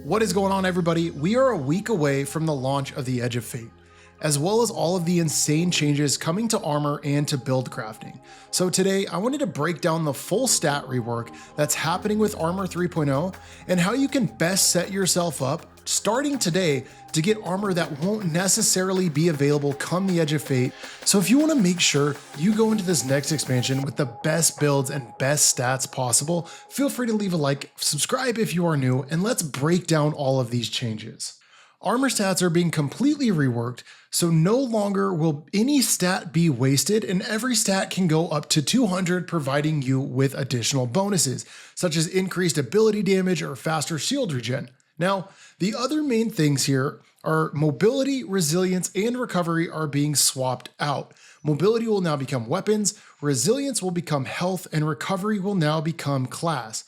What is going on, everybody? We are a week away from the launch of the Edge of Fate, as well as all of the insane changes coming to armor and to build crafting. So today, I wanted to break down the full stat rework that's happening with Armor 3.0 and how you can best set yourself up starting today to get armor that won't necessarily be available come the Edge of Fate. So if you want to make sure you go into this next expansion with the best builds and best stats possible, feel free to leave a like, subscribe if you are new, and let's break down all of these changes. Armor stats are being completely reworked, so no longer will any stat be wasted, and every stat can go up to 200, providing you with additional bonuses, such as increased ability damage or faster shield regen. Now, the other main things here are mobility, resilience, and recovery are being swapped out. Mobility will now become weapons, resilience will become health, and recovery will now become class.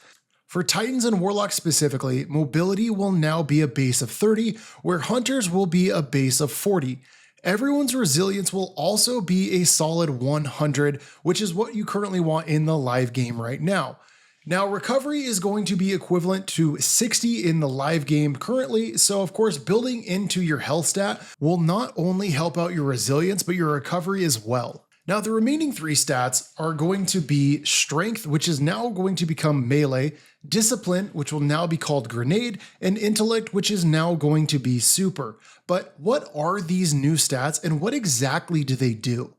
For Titans and Warlocks specifically, mobility will now be a base of 30, where Hunters will be a base of 40. Everyone's resilience will also be a solid 100, which is what you currently want in the live game right now. Now, recovery is going to be equivalent to 60 in the live game currently, so of course building into your health stat will not only help out your resilience, but your recovery as well. Now, the remaining three stats are going to be strength, which is now going to become melee, discipline, which will now be called grenade, and intellect, which is now going to be super. But what are these new stats and what exactly do they do?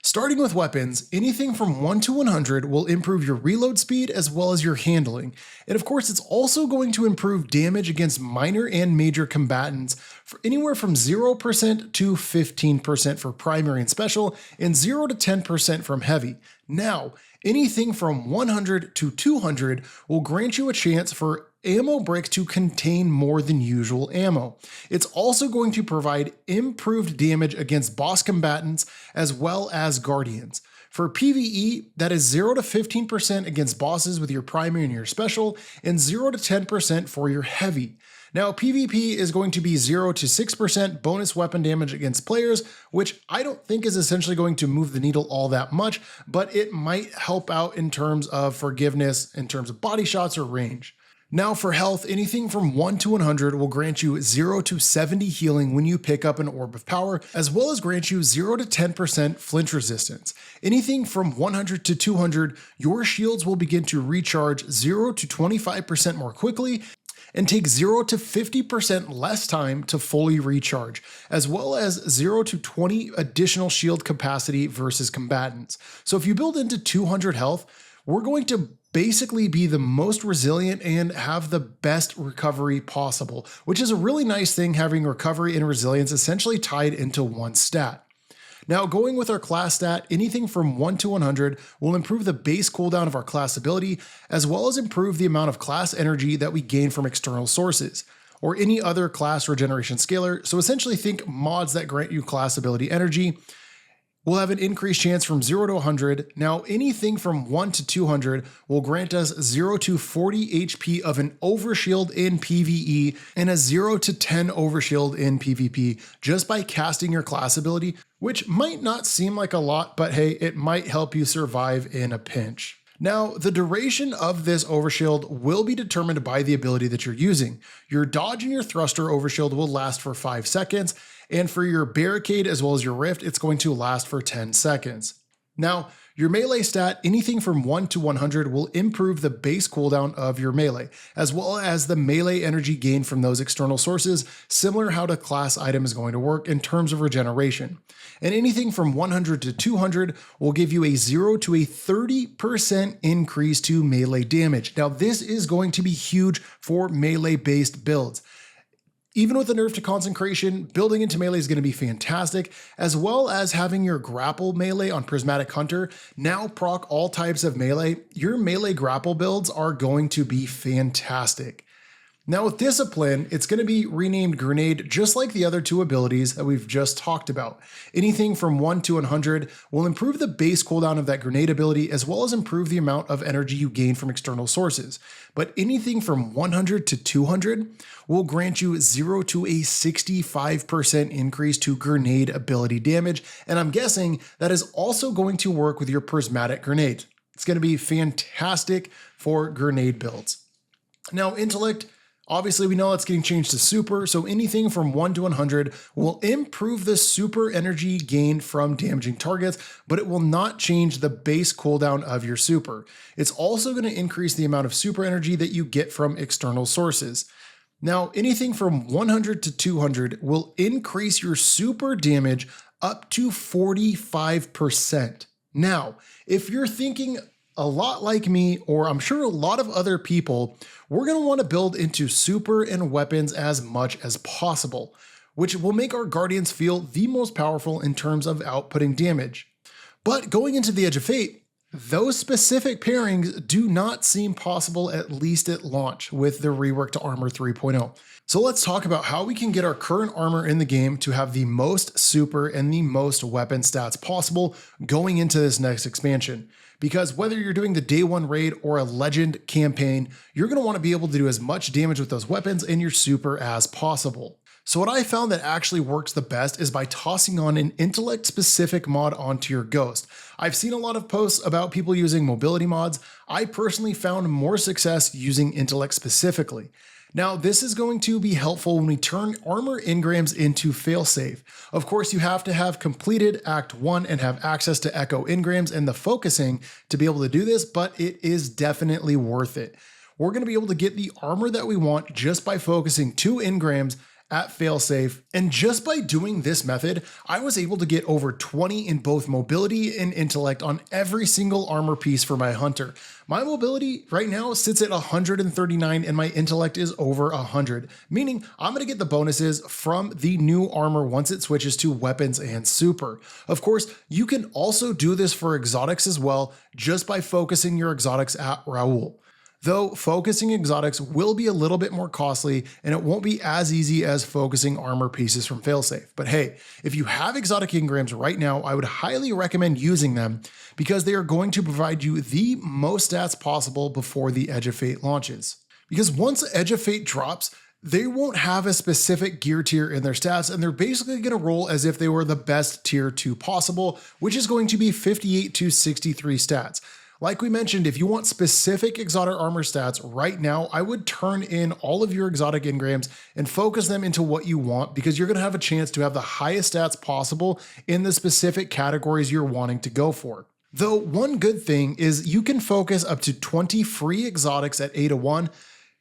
Starting with weapons, anything from 1 to 100 will improve your reload speed as well as your handling. And of course, it's also going to improve damage against minor and major combatants for anywhere from 0% to 15% for primary and special, and 0 to 10% from heavy. Now, anything from 100 to 200 will grant you a chance for ammo bricks to contain more than usual ammo. It's also going to provide improved damage against boss combatants as well as guardians. For PvE, that is 0 to 15% against bosses with your primary and your special, and 0 to 10% for your heavy. Now, PvP is going to be 0 to 6% bonus weapon damage against players, which I don't think is essentially going to move the needle all that much, but it might help out in terms of forgiveness, in terms of body shots or range. Now for health, anything from 1 to 100 will grant you 0 to 70 healing when you pick up an Orb of Power, as well as grant you 0 to 10% flinch resistance. Anything from 100 to 200, your shields will begin to recharge 0 to 25% more quickly, and take 0 to 50% less time to fully recharge, as well as 0 to 20 additional shield capacity versus combatants. So if you build into 200 health, we're going to basically be the most resilient and have the best recovery possible, which is a really nice thing, having recovery and resilience essentially tied into one stat. Now, going with our class stat, anything from 1 to 100 will improve the base cooldown of our class ability, as well as improve the amount of class energy that we gain from external sources, or any other class regeneration scaler. So essentially think mods that grant you class ability energy. We'll have an increased chance from 0 to 100. Now, anything from 1 to 200 will grant us 0 to 40 HP of an overshield in PvE and a 0 to 10 overshield in PvP just by casting your class ability, which might not seem like a lot, but hey, it might help you survive in a pinch. Now, the duration of this overshield will be determined by the ability that you're using. Your dodge and your thruster overshield will last for 5 seconds, and for your barricade as well as your rift, it's going to last for 10 seconds. Now, your melee stat, anything from 1 to 100 will improve the base cooldown of your melee, as well as the melee energy gained from those external sources, similar how the class item is going to work in terms of regeneration. And anything from 100 to 200 will give you a 0 to a 30% increase to melee damage. Now, this is going to be huge for melee-based builds. Even with the nerf to concentration, building into melee is going to be fantastic, as well as having your grapple melee on Prismatic Hunter now proc all types of melee. Your melee grapple builds are going to be fantastic. Now with Discipline, it's going to be renamed Grenade, just like the other two abilities that we've just talked about. Anything from 1 to 100 will improve the base cooldown of that Grenade ability, as well as improve the amount of energy you gain from external sources. But anything from 100 to 200 will grant you 0 to a 65% increase to Grenade ability damage, and I'm guessing that is also going to work with your Prismatic Grenade. It's going to be fantastic for Grenade builds. Now, Intellect Obviously, we know that's getting changed to super, so anything from 1 to 100 will improve the super energy gained from damaging targets, but it will not change the base cooldown of your super. It's also going to increase the amount of super energy that you get from external sources. Now, anything from 100 to 200 will increase your super damage up to 45%. Now, if you're thinking a lot like me, or I'm sure a lot of other people, we're going to want to build into super and weapons as much as possible, which will make our Guardians feel the most powerful in terms of outputting damage. But going into the Edge of Fate, those specific pairings do not seem possible, at least at launch, with the rework to Armor 3.0. So let's talk about how we can get our current armor in the game to have the most super and the most weapon stats possible going into this next expansion. Because whether you're doing the day one raid or a legend campaign, you're going to want to be able to do as much damage with those weapons and your super as possible. So what I found that actually works the best is by tossing on an intellect specific mod onto your Ghost. I've seen a lot of posts about people using mobility mods. I personally found more success using intellect specifically. Now, this is going to be helpful when we turn armor engrams into failsafe. Of course, you have to have completed Act 1 and have access to Echo engrams and the focusing to be able to do this, but it is definitely worth it. We're going to be able to get the armor that we want just by focusing 2 engrams at failsafe, and just by doing this method, I was able to get over 20 in both mobility and intellect on every single armor piece for my hunter. My mobility right now sits at 139 and my intellect is over 100, meaning I'm going to get the bonuses from the new armor once it switches to weapons and super. Of course, you can also do this for exotics as well, just by focusing your exotics at Raoul. Though focusing exotics will be a little bit more costly and it won't be as easy as focusing armor pieces from failsafe. But hey, if you have exotic engrams right now, I would highly recommend using them because they are going to provide you the most stats possible before the Edge of Fate launches. Because once Edge of Fate drops, they won't have a specific gear tier in their stats, and they're basically going to roll as if they were the best tier 2 possible, which is going to be 58 to 63 stats. Like we mentioned, if you want specific exotic armor stats right now, I would turn in all of your exotic engrams and focus them into what you want, because you're going to have a chance to have the highest stats possible in the specific categories you're wanting to go for. Though one good thing is you can focus up to 20 free exotics at 8-1,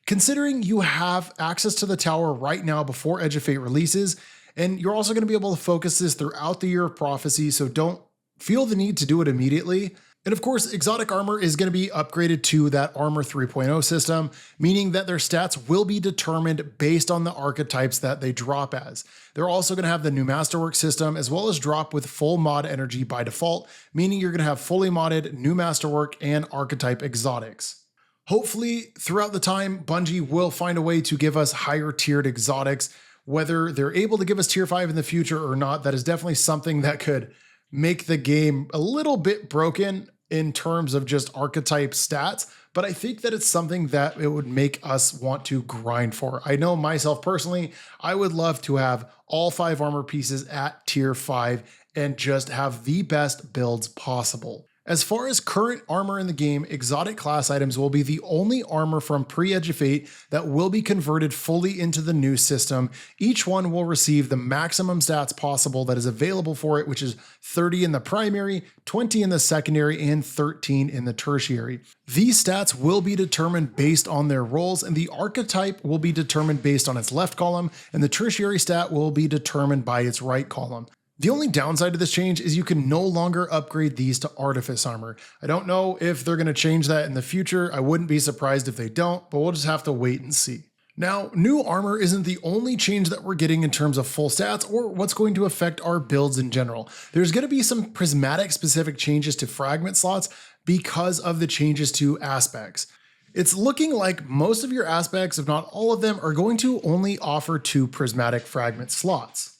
considering you have access to the tower right now before Edge of Fate releases, and you're also going to be able to focus this throughout the Year of Prophecy, so don't feel the need to do it immediately. And of course, exotic armor is going to be upgraded to that Armor 3.0 system, meaning that their stats will be determined based on the archetypes that they drop as. They're also going to have the new Masterwork system, as well as drop with full mod energy by default, meaning you're going to have fully modded new Masterwork and archetype exotics. Hopefully, throughout the time, Bungie will find a way to give us higher tiered exotics. Whether they're able to give us tier 5 in the future or not, that is definitely something that could make the game a little bit broken in terms of just archetype stats, but I think that it's something that it would make us want to grind for. I know myself personally, I would love to have all 5 armor pieces at tier 5 and just have the best builds possible. As far as current armor in the game, exotic class items will be the only armor from pre-Edge of Fate that will be converted fully into the new system. Each one will receive the maximum stats possible that is available for it, which is 30 in the primary, 20 in the secondary, and 13 in the tertiary. These stats will be determined based on their roles, and the archetype will be determined based on its left column, and the tertiary stat will be determined by its right column. The only downside to this change is you can no longer upgrade these to Artifice Armor. I don't know if they're going to change that in the future. I wouldn't be surprised if they don't, but we'll just have to wait and see. Now, new armor isn't the only change that we're getting in terms of full stats or what's going to affect our builds in general. There's going to be some prismatic specific changes to fragment slots because of the changes to aspects. It's looking like most of your aspects, if not all of them, are going to only offer 2 prismatic fragment slots.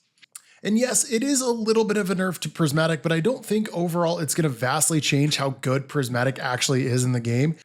And yes, it is a little bit of a nerf to Prismatic, but I don't think overall it's going to vastly change how good Prismatic actually is in the game.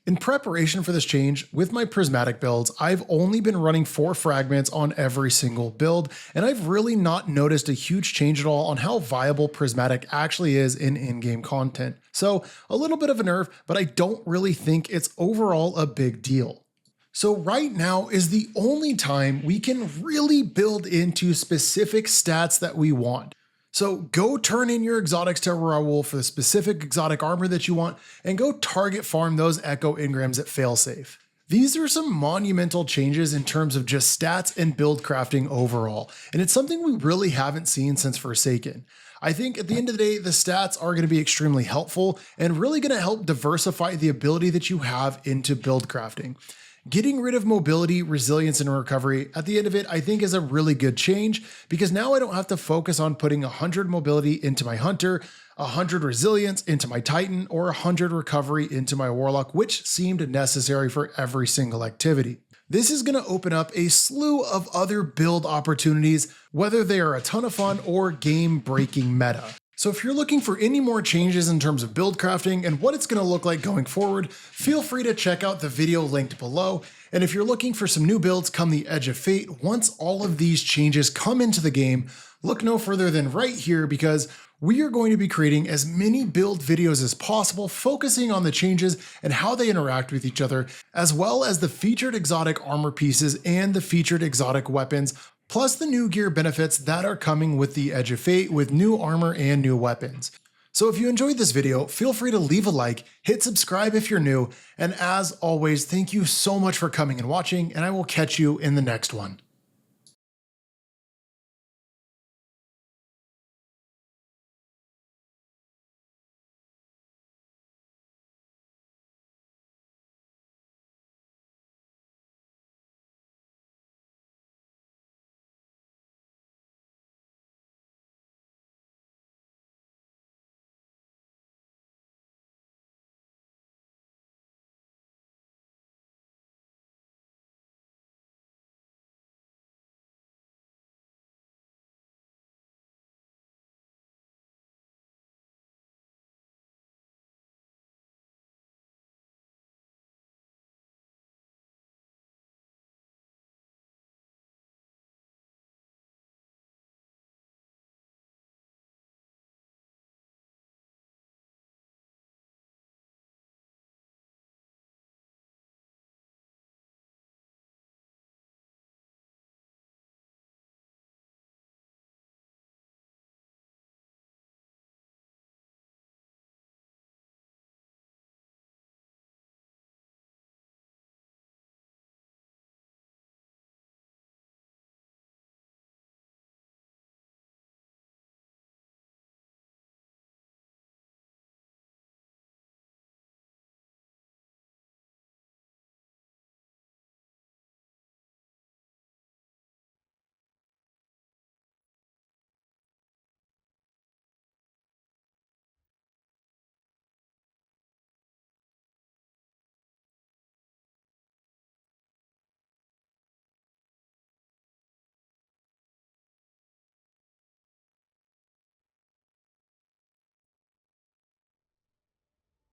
In preparation for this change, with my Prismatic builds, I've only been running 4 fragments on every single build, and I've really not noticed a huge change at all on how viable Prismatic actually is in in-game content. So a little bit of a nerf, but I don't really think it's overall a big deal. So right now is the only time we can really build into specific stats that we want. So go turn in your exotics to Raoul for the specific exotic armor that you want, and go target farm those Echo Engrams at failsafe. These are some monumental changes in terms of just stats and build crafting overall, and it's something we really haven't seen since Forsaken. I think at the end of the day, the stats are going to be extremely helpful and really going to help diversify the ability that you have into build crafting. Getting rid of mobility, resilience, and recovery at the end of it, I think is a really good change because now I don't have to focus on putting 100 mobility into my hunter, 100 resilience into my titan, or 100 recovery into my warlock, which seemed necessary for every single activity. This is going to open up a slew of other build opportunities, whether they are a ton of fun or game-breaking meta. So if you're looking for any more changes in terms of build crafting and what it's going to look like going forward, feel free to check out the video linked below. And if you're looking for some new builds come the Edge of Fate, once all of these changes come into the game, look no further than right here because we are going to be creating as many build videos as possible, focusing on the changes and how they interact with each other, as well as the featured exotic armor pieces and the featured exotic weapons, plus the new gear benefits that are coming with the Edge of Fate with new armor and new weapons. So if you enjoyed this video, feel free to leave a like, hit subscribe if you're new, and as always, thank you so much for coming and watching, and I will catch you in the next one.